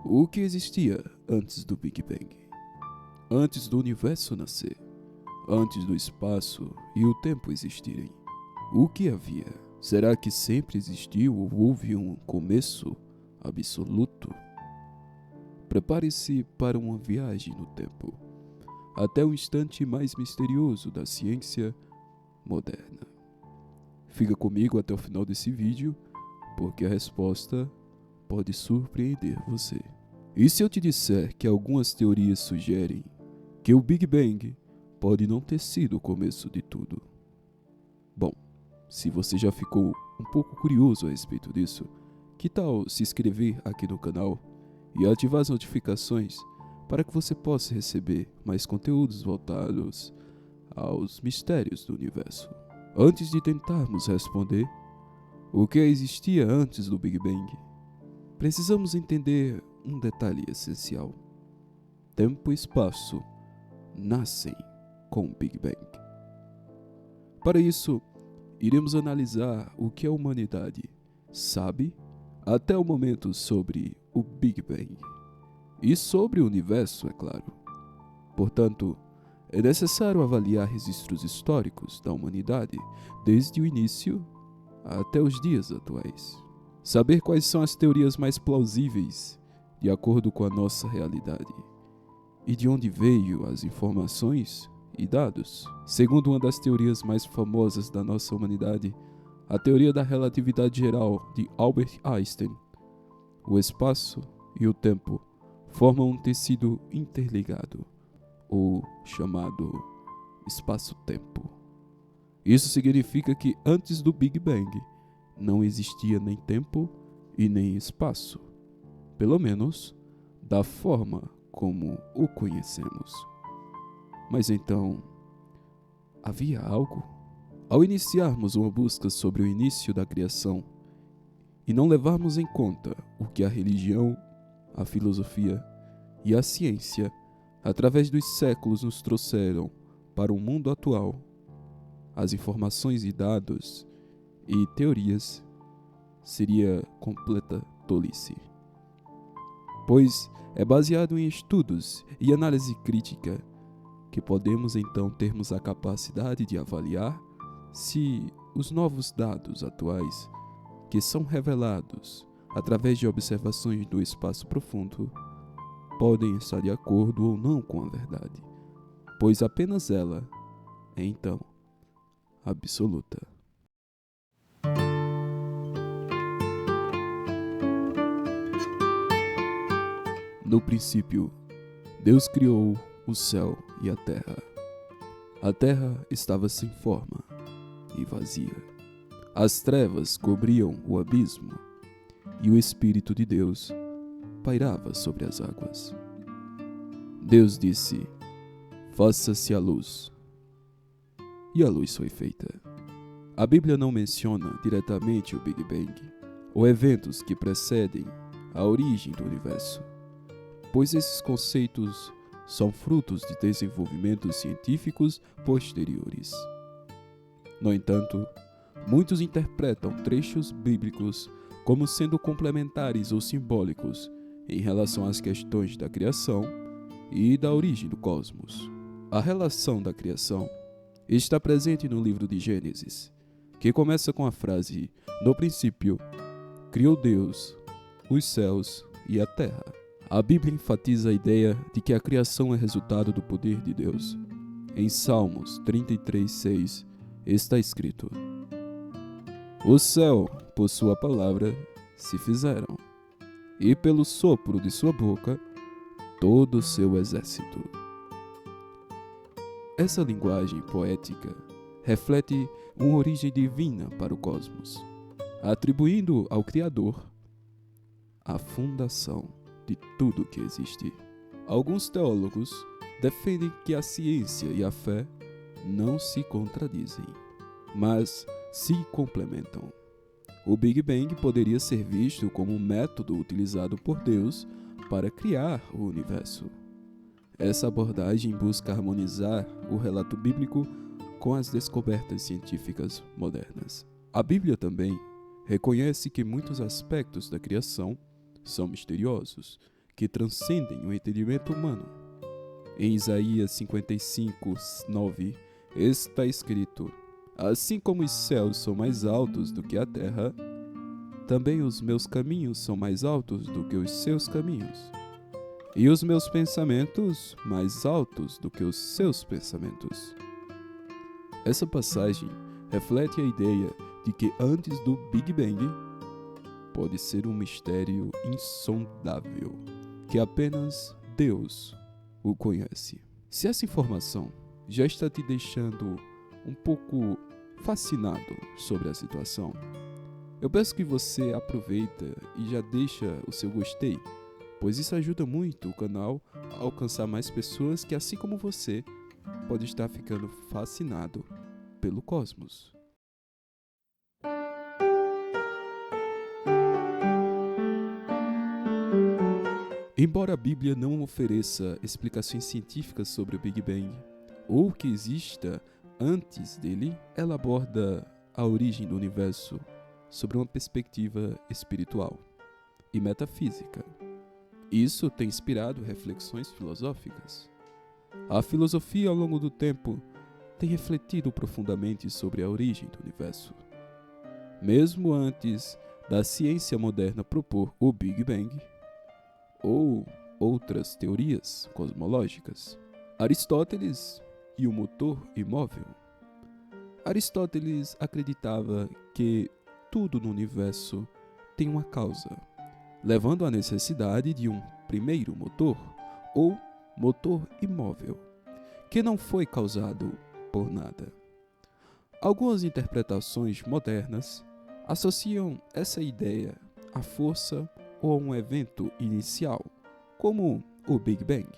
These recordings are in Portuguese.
O que existia antes do Big Bang? Antes do universo nascer? Antes do espaço e o tempo existirem? O que havia? Será que sempre existiu ou houve um começo absoluto? Prepare-se para uma viagem no tempo, até o instante mais misterioso da ciência moderna. Fica comigo até o final desse vídeo, porque a resposta pode surpreender você. E se eu te disser que algumas teorias sugerem que o Big Bang pode não ter sido o começo de tudo? Bom, se você já ficou um pouco curioso a respeito disso, que tal se inscrever aqui no canal e ativar as notificações para que você possa receber mais conteúdos voltados aos mistérios do universo? Antes de tentarmos responder o que existia antes do Big Bang, precisamos entender um detalhe essencial. Tempo e espaço nascem com o Big Bang. Para isso, iremos analisar o que a humanidade sabe até o momento sobre o Big Bang e sobre o universo, é claro. Portanto, é necessário avaliar registros históricos da humanidade desde o início até os dias atuais. Saber quais são as teorias mais plausíveis de acordo com a nossa realidade e de onde veio as informações e dados. Segundo uma das teorias mais famosas da nossa humanidade, a teoria da relatividade geral de Albert Einstein, o espaço e o tempo formam um tecido interligado, ou chamado espaço-tempo. Isso significa que antes do Big Bang não existia nem tempo e nem espaço, pelo menos da forma como o conhecemos. Mas então, havia algo? Ao iniciarmos uma busca sobre o início da criação e não levarmos em conta o que a religião, a filosofia e a ciência, através dos séculos, nos trouxeram para o mundo atual, as informações e dados e teorias, seria completa tolice. Pois é baseado em estudos e análise crítica que podemos então termos a capacidade de avaliar se os novos dados atuais, que são revelados através de observações do espaço profundo, podem estar de acordo ou não com a verdade, pois apenas ela é então absoluta. No princípio, Deus criou o céu e a terra. A terra estava sem forma e vazia. As trevas cobriam o abismo e o Espírito de Deus pairava sobre as águas. Deus disse: faça-se a luz. E a luz foi feita. A Bíblia não menciona diretamente o Big Bang ou eventos que precedem a origem do universo, pois esses conceitos são frutos de desenvolvimentos científicos posteriores. No entanto, muitos interpretam trechos bíblicos como sendo complementares ou simbólicos em relação às questões da criação e da origem do cosmos. A relação da criação está presente no livro de Gênesis, que começa com a frase: no princípio, criou Deus os céus e a terra. A Bíblia enfatiza a ideia de que a criação é resultado do poder de Deus. Em Salmos 33:6 está escrito: o céu, por sua palavra, se fizeram, e pelo sopro de sua boca, todo o seu exército. Essa linguagem poética reflete uma origem divina para o cosmos, atribuindo ao Criador a fundação de tudo que existe. Alguns teólogos defendem que a ciência e a fé não se contradizem, mas se complementam. O Big Bang poderia ser visto como um método utilizado por Deus para criar o universo. Essa abordagem busca harmonizar o relato bíblico com as descobertas científicas modernas. A Bíblia também reconhece que muitos aspectos da criação são misteriosos, que transcendem o entendimento humano. Em Isaías 55, 9, está escrito: assim como os céus são mais altos do que a terra, também os meus caminhos são mais altos do que os seus caminhos, e os meus pensamentos mais altos do que os seus pensamentos. Essa passagem reflete a ideia de que antes do Big Bang pode ser um mistério insondável, que apenas Deus o conhece. Se essa informação já está te deixando um pouco fascinado sobre a situação, eu peço que você aproveita e já deixa o seu gostei, pois isso ajuda muito o canal a alcançar mais pessoas que, assim como você, pode estar ficando fascinado pelo cosmos. Embora a Bíblia não ofereça explicações científicas sobre o Big Bang, ou que exista antes dele, ela aborda a origem do universo sob uma perspectiva espiritual e metafísica. Isso tem inspirado reflexões filosóficas. A filosofia, ao longo do tempo, tem refletido profundamente sobre a origem do universo. Mesmo antes da ciência moderna propor o Big Bang, ou outras teorias cosmológicas. Aristóteles e o motor imóvel. Aristóteles acreditava que tudo no universo tem uma causa, levando à necessidade de um primeiro motor, ou motor imóvel, que não foi causado por nada. Algumas interpretações modernas associam essa ideia à força ou a um evento inicial, como o Big Bang.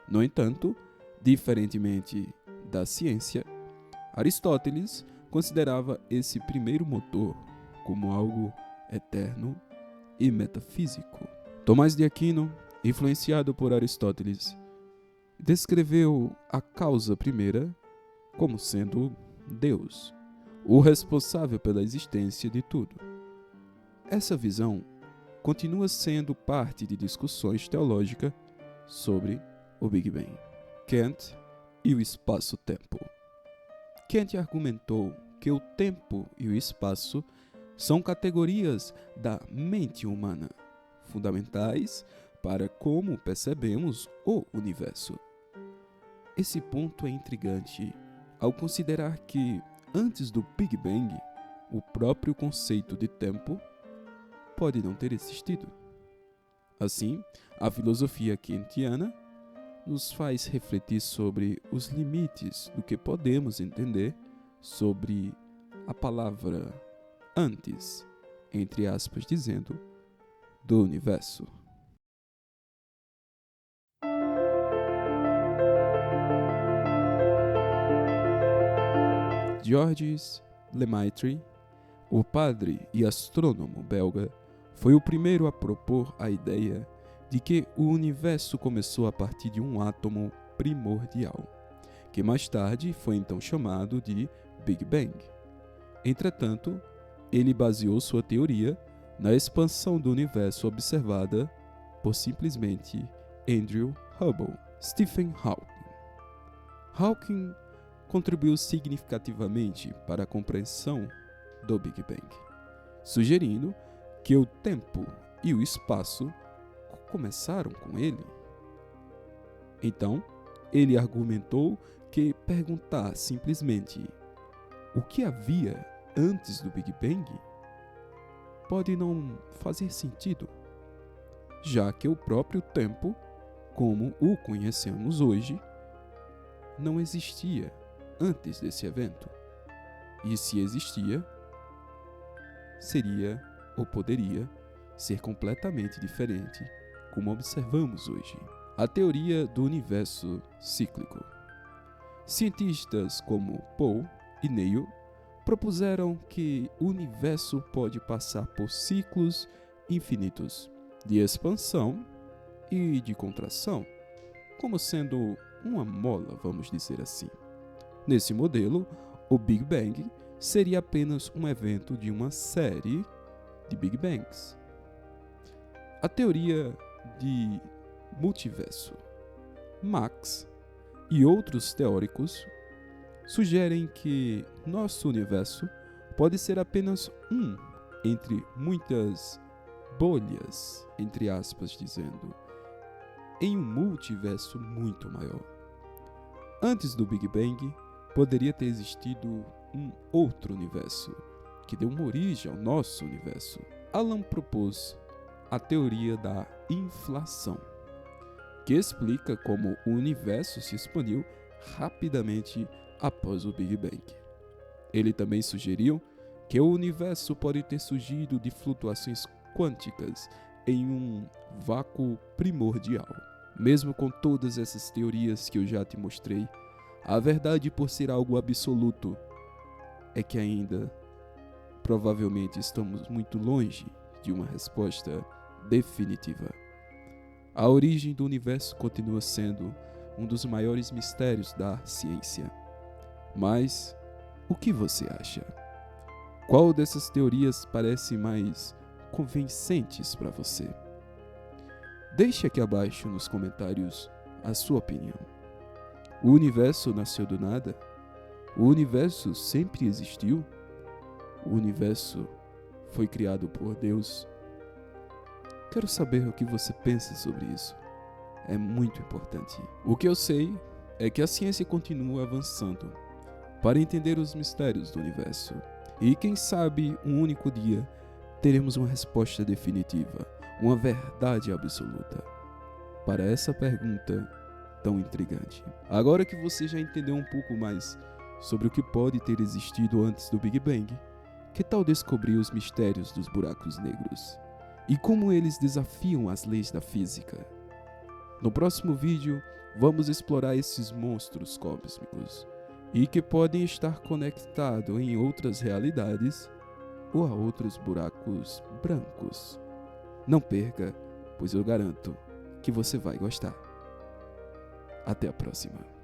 No entanto, diferentemente da ciência, Aristóteles considerava esse primeiro motor como algo eterno e metafísico. Tomás de Aquino, influenciado por Aristóteles, descreveu a causa primeira como sendo Deus, o responsável pela existência de tudo. Essa visão continua sendo parte de discussões teológicas sobre o Big Bang. Kant e o espaço-tempo. Kant argumentou que o tempo e o espaço são categorias da mente humana, fundamentais para como percebemos o universo. Esse ponto é intrigante ao considerar que, antes do Big Bang, o próprio conceito de tempo pode não ter existido. Assim, a filosofia kantiana nos faz refletir sobre os limites do que podemos entender sobre a palavra antes, entre aspas, dizendo, do universo. Georges Lemaitre, o padre e astrônomo belga, foi o primeiro a propor a ideia de que o universo começou a partir de um átomo primordial, que mais tarde foi então chamado de Big Bang. Entretanto, ele baseou sua teoria na expansão do universo observada por simplesmente Andrew Hubble. Stephen Hawking. Hawking contribuiu significativamente para a compreensão do Big Bang, sugerindo que o tempo e o espaço começaram com ele. Então, ele argumentou que perguntar simplesmente o que havia antes do Big Bang pode não fazer sentido, já que o próprio tempo, como o conhecemos hoje, não existia antes desse evento. E se existia, seria ou poderia ser completamente diferente, como observamos hoje. A teoria do universo cíclico. Cientistas como Paul e Neil propuseram que o universo pode passar por ciclos infinitos de expansão e de contração, como sendo uma mola, vamos dizer assim. Nesse modelo, o Big Bang seria apenas um evento de uma série de Big Bangs. A teoria de multiverso. Max e outros teóricos sugerem que nosso universo pode ser apenas um entre muitas bolhas, entre aspas, dizendo, em um multiverso muito maior. Antes do Big Bang, poderia ter existido um outro universo, que deu uma origem ao nosso universo. Alan propôs a teoria da inflação, que explica como o universo se expandiu rapidamente após o Big Bang. Ele também sugeriu que o universo pode ter surgido de flutuações quânticas em um vácuo primordial. Mesmo com todas essas teorias que eu já te mostrei, a verdade, por ser algo absoluto, é que ainda provavelmente estamos muito longe de uma resposta definitiva. A origem do universo continua sendo um dos maiores mistérios da ciência. Mas o que você acha? Qual dessas teorias parece mais convincentes para você? Deixe aqui abaixo nos comentários a sua opinião. O universo nasceu do nada? O universo sempre existiu? O universo foi criado por Deus? Quero saber o que você pensa sobre isso. É muito importante. O que eu sei é que a ciência continua avançando para entender os mistérios do universo. E quem sabe, um único dia, teremos uma resposta definitiva, uma verdade absoluta para essa pergunta tão intrigante. Agora que você já entendeu um pouco mais sobre o que pode ter existido antes do Big Bang, que tal descobrir os mistérios dos buracos negros e como eles desafiam as leis da física? No próximo vídeo, vamos explorar esses monstros cósmicos e que podem estar conectados em outras realidades ou a outros buracos brancos. Não perca, pois eu garanto que você vai gostar. Até a próxima.